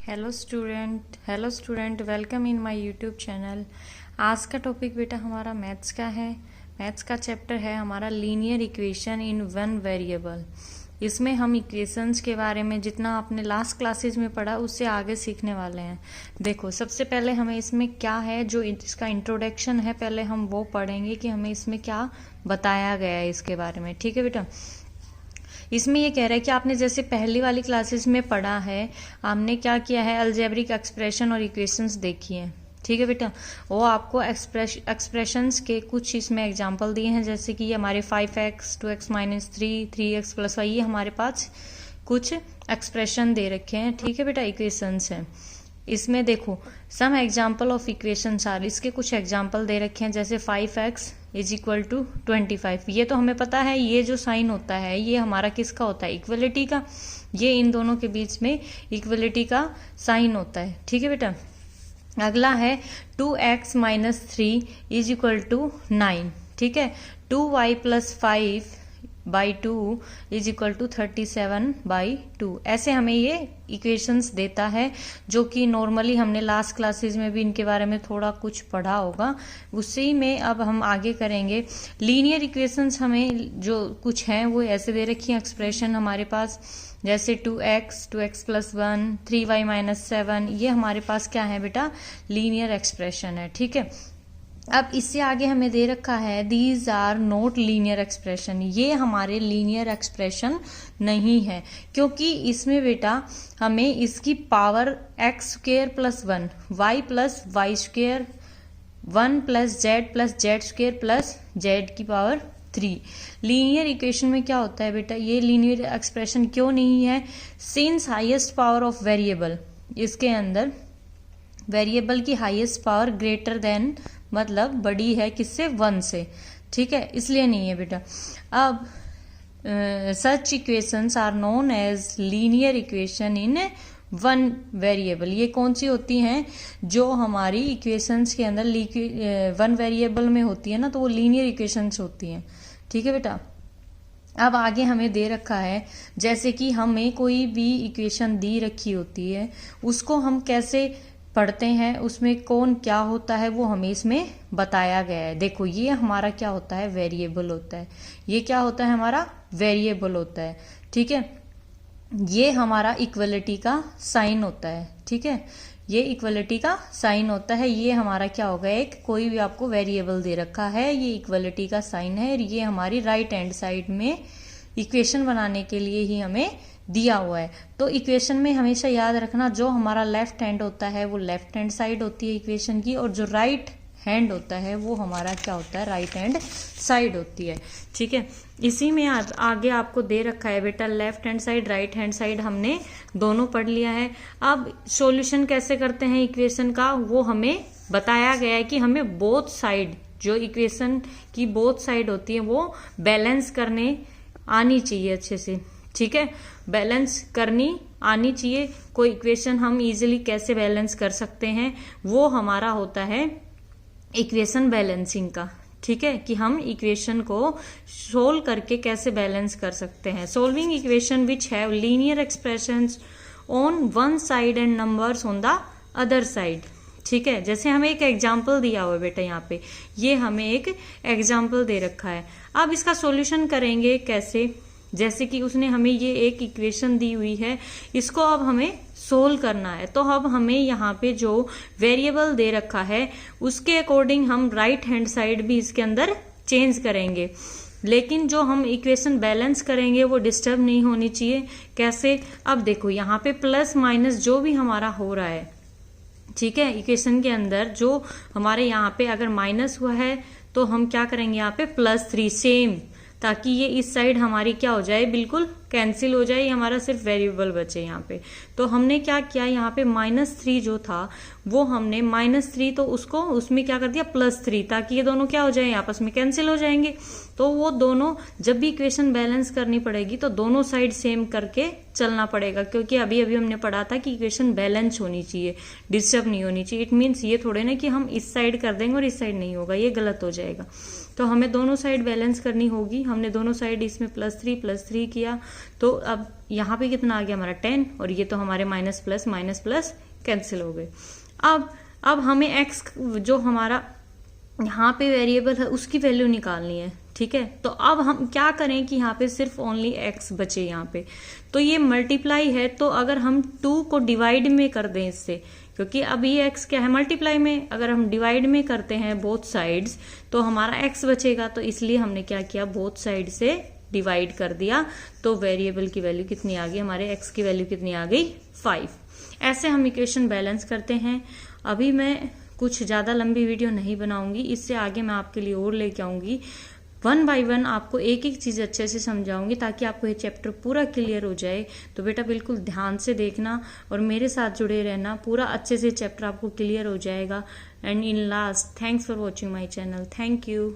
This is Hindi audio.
Hello student welcome in my YouTube channel. आज का टॉपिक बेटा हमारा मैथ्स का है। मैथ्स का चैप्टर है हमारा linear equation in one variable. इसमें हम इक्वेशंस के बारे में जितना आपने लास्ट क्लासेस में पढ़ा उससे आगे सीखने वाले हैं। देखो, सबसे पहले हमें इसमें क्या है, जो इसका इंट्रोडक्शन है, पहले हम वो पढ़ेंगे कि हमें इसमें क्या बताया गया है इसके बारे में। ठीक है बेटा। इसमें ये कह रहा है कि आपने जैसे पहली वाली क्लासेस में पढ़ा है, हमने क्या किया है, अलजेब्रिक एक्सप्रेशन और इक्वेशंस देखी हैं। ठीक है बेटा। वो आपको एक्सप्रेशंस के कुछ इसमें एग्जांपल दिए हैं, जैसे कि ये हमारे 5x 2x minus 3 3x plus Y, ये हमारे पास कुछ एक्सप्रेशन दे रखे हैं। ठीक है बेटा, इक्वेशंस हैं। इसमें देखो some example of equations are, इसके कुछ एग्जाम्पल दे रखे हैं, जैसे 5x इज इक्वल टू 25। ये तो हमें पता है, ये जो साइन होता है ये हमारा किसका होता है, इक्वलिटी का। ये इन दोनों के बीच में इक्वलिटी का साइन होता है। ठीक है बेटा। अगला है 2x minus 3 is equal to 9। ठीक है। 2y plus 5 by 2 is equal to 37/2। ऐसे हमें ये इक्वेशंस देता है, जो कि नॉर्मली हमने लास्ट क्लासेस में भी इनके बारे में थोड़ा कुछ पढ़ा होगा। उसी में अब हम आगे करेंगे। लीनियर इक्वेशंस हमें जो कुछ हैं वो ऐसे दे रखी है एक्सप्रेशन हमारे पास, जैसे 2x प्लस 1 3y माइनस 7। ये हमारे पास क्या है बेटा, लीनियर एक्सप्रेशन है। ठीक है। अब इससे आगे हमें दे रखा है these are not linear expression. ये हमारे लीनियर एक्सप्रेशन नहीं है, क्योंकि इसमें बेटा हमें इसकी power x² plus 1 y plus y square 1 plus z square plus z की पावर 3। लीनियर इक्वेशन में क्या होता है बेटा, ये लीनियर एक्सप्रेशन क्यों नहीं है, since highest power of variable, इसके अंदर वेरिएबल की हाईएस्ट पावर ग्रेटर देन, मतलब बड़ी है किससे, 1 से। ठीक है, इसलिए नहीं है बेटा। अब such equations are known as linear equation in one variable. ये कौन सी होती हैं, जो हमारी इक्वेशंस के अंदर वन वेरिएबल में होती है ना, तो वो लीनियर इक्वेशंस होती हैं। ठीक है बेटा। अब आगे हमें दे रखा है, जैसे कि हमें कोई भी इक्वेशन दी रखी होती है, उसको हम कैसे पढ़ते हैं, उसमें कौन क्या होता है वो हमें इसमें बताया गया है। देखो, ये हमारा क्या होता है, वेरिएबल होता है। ये क्या होता है, हमारा वेरिएबल होता है। ठीक है। ये हमारा इक्वलिटी का साइन होता है। ठीक है, ये इक्वलिटी का साइन होता है। ये हमारा क्या होगा, एक कोई भी आपको वेरिएबल दे रखा है, ये इक्वलिटी का साइन है, और ये हमारी राइट हैंड साइड में इक्वेशन बनाने के लिए ही हमें दिया हुआ है। तो इक्वेशन में हमेशा याद रखना, जो हमारा लेफ्ट हैंड होता है वो लेफ्ट हैंड साइड होती है इक्वेशन की, और जो राइट हैंड होता है वो हमारा क्या होता है, राइट हैंड साइड होती है। ठीक है। इसी में आगे आपको दे रखा है बेटा, left hand side right hand side हमने दोनों पढ़ लिया है। अब सॉल्यूशन कैसे करते हैं इक्वेशन का, वो हमें बताया गया है कि हमें बोथ साइड, जो इक्वेशन की बोथ साइड होती है वो बैलेंस करने आनी चाहिए अच्छे से। ठीक है, बैलेंस करनी आनी चाहिए। कोई इक्वेशन हम इजीली कैसे बैलेंस कर सकते हैं, वो हमारा होता है इक्वेशन बैलेंसिंग का। ठीक है, कि हम इक्वेशन को सोल्व करके कैसे बैलेंस कर सकते हैं। Solving equation which have linear expressions on one side and numbers on the other side. ठीक है, जैसे हमें एक एग्जाम्पल दिया हुआ है बेटा, यहाँ पे ये हमें एक एग्जाम्पल दे रखा है। अब इसका सॉल्यूशन करेंगे कैसे, जैसे कि उसने हमें ये एक इक्वेशन दी हुई है, इसको अब हमें सोल्व करना है। तो अब हमें यहाँ पे जो वेरिएबल दे रखा है उसके अकॉर्डिंग हम राइट हैंड साइड भी इसके अंदर चेंज करेंगे, लेकिन जो हम इक्वेशन बैलेंस करेंगे वो डिस्टर्ब नहीं होनी चाहिए। कैसे, अब देखो यहाँ पे प्लस माइनस जो भी हमारा हो रहा है, ठीक है, इक्वेशन के अंदर जो हमारे यहाँ पे अगर माइनस हुआ है तो हम क्या करेंगे, यहाँ पे +3 सेम, ताकि ये इस साइड हमारी क्या हो जाए, बिल्कुल कैंसिल हो जाए, हमारा सिर्फ वेरिएबल बचे यहाँ पे। तो हमने क्या किया, यहाँ पे -3 जो था वो हमने -3, तो उसको उसमें क्या कर दिया +3, ताकि ये दोनों क्या हो जाए, आपस में कैंसिल हो जाएंगे। तो वो दोनों जब भी इक्वेशन बैलेंस करनी पड़ेगी तो दोनों साइड सेम करके चलना पड़ेगा, क्योंकि अभी अभी हमने पढ़ा था कि इक्वेशन बैलेंस होनी चाहिए, डिस्टर्ब नहीं होनी चाहिए। इट मीन्स ये थोड़े ना कि हम इस साइड कर देंगे और इस साइड नहीं होगा, ये गलत हो जाएगा। तो हमें दोनों साइड बैलेंस करनी होगी। हमने दोनों साइड इसमें +3 किया, तो अब यहाँ पे कितना आ गया हमारा 10, और ये तो हमारे माइनस प्लस कैंसिल हो गए। अब हमें x जो हमारा यहाँ पे वेरिएबल है उसकी वैल्यू निकालनी है, ठीक है। तो अब हम क्या करें कि यहाँ पे सिर्फ ओनली x बचे यहाँ पे, तो ये मल्टीप्लाई है, तो अगर हम 2 को डिवाइड में कर दें इससे, क्योंकि अब ये x क्या है मल्टीप्लाई में, अगर हम डिवाइड में करते हैं बोथ साइड्स तो हमारा x बचेगा, तो इसलिए हमने क्या किया बोथ साइड से डिवाइड कर दिया। तो वेरिएबल की वैल्यू कितनी आ गई, हमारे x की वैल्यू कितनी आ गई 5। ऐसे हम इक्वेशन बैलेंस करते हैं। अभी मैं कुछ ज़्यादा लंबी वीडियो नहीं बनाऊंगी, इससे आगे मैं आपके लिए और लेके आऊंगी। 1 बाय 1 आपको एक एक चीज़ अच्छे से समझाऊंगी ताकि आपको ये चैप्टर पूरा क्लियर हो जाए। तो बेटा बिल्कुल ध्यान से देखना और मेरे साथ जुड़े रहना, पूरा अच्छे से चैप्टर आपको क्लियर हो जाएगा। And in last, thanks for watching my channel. Thank you.